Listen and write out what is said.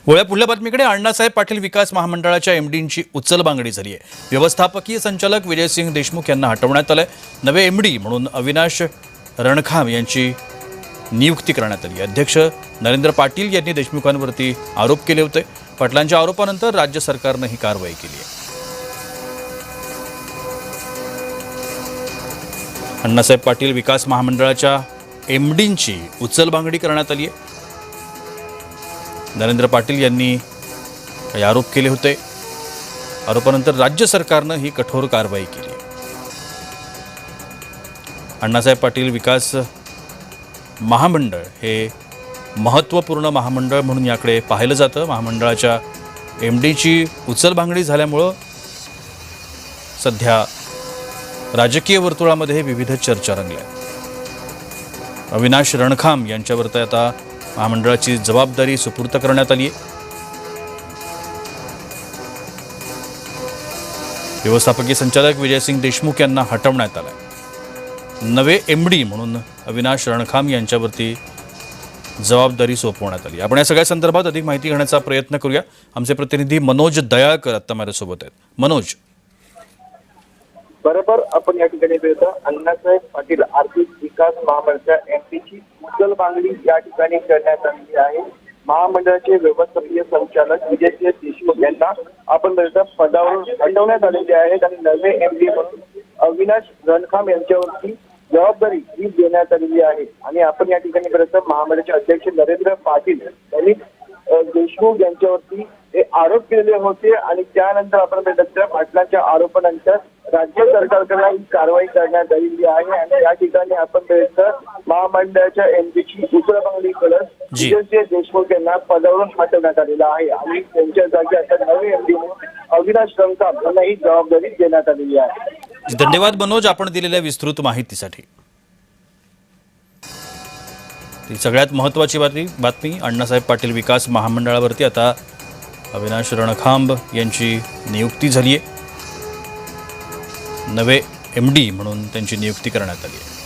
पुढल्या बातमीकडे अण्णासाहेब पाटील विकास महामंडळाच्या एमडींची उचलबांगडी झाली आहे। व्यवस्थापकीय संचालक विजयसिंग देशमुख यांना हटवण्यात आले। नवे एमडी म्हणून अविनाश रणखाम यांची नियुक्ती करण्यात आली। अध्यक्ष नरेंद्र पाटील यांनी देशमुखांवरती आरोप केले होते। पाटलांच्या आरोपानंतर राज्य सरकारने ही कारवाई केली आहे। अण्णासाहेब पाटील विकास महामंडळाच्या एमडींची उचलबांगडी करण्यात आली आहे। नरेंद्र पाटील यांनी काही आरोप केले होते। आरोपानंतर राज्य सरकारने ही कठोर कारवाई केली। अण्णासाहेब पाटील विकास महामंडळ हे महत्त्वपूर्ण महामंडळ म्हणून याकडे पाहिलं जातं। महामंडळाच्या एमडीची उचलबांगडी झाल्यामुळे सध्या राजकीय वर्तुळामध्ये विविध चर्चा रंगल्या। अविनाश रणखाम यांच्यावर आता महामंडळाची जबाबदारी सुपूर्द करण्यात आली आहे। व्यवस्थापकीय संचालक विजयसिंग देशमुख यांना हटवण्यात आले। नवे एमडी म्हणून अविनाश रणखाम यांच्यावरती जबाबदारी सोपवण्यात आली। आपण या सगळ्या संदर्भात अधिक माहिती घेण्याचा प्रयत्न करूया। आमचे प्रतिनिधी मनोज दयाळकर आता माझ्यासोबत आहेत। मनोज, बरोबर आपण या ठिकाणी पाहतो अण्णासाहेब पाटील आर्थिक विकास महामंडळाच्या एमपीची उचलबांगडी या ठिकाणी करण्यात आली आहे। महामंडळाचे व्यवस्थापकीय संचालक विजयसिंह देशमुख यांना आपण पाहतो पदावरून हटवण्यात आलेले आहेत आणि नवे एमडी म्हणून अविनाश रणखाम यांच्यावरती जबाबदारी ही देण्यात आलेली आहे। आणि आपण या ठिकाणी पाहतो महामंडळाचे अध्यक्ष नरेंद्र पाटील यांनी देशमुख यांच्यावरती हे आरोप केले होते आणि त्यानंतर आपण पाहतो पाटलांच्या आरोपानंतर राज्य सरकारकडे ही कारवाई करण्यात आलेली आहे। आणि या ठिकाणी आपण पाहतो महामंडळाच्या एमपीची उचलबांगडी करत विजयसिंह देशमुख यांना पदावरून हटवण्यात आलेला आहे आणि त्यांच्या जागी आता नवे एमडी म्हणून अविनाश रणखाम यांना ही जबाबदारी देण्यात आलेली आहे। धन्यवाद मनोज, आपण दिलेल्या विस्तृत माहितीसाठी। ती सगळ्यात महत्त्वाची बातमी अण्णासाहेब पाटील विकास महामंडळावरती आता अविनाश रणखांब यांची नियुक्ती झाली आहे। नवे एमडी म्हणून त्यांची नियुक्ती करण्यात आली आहे।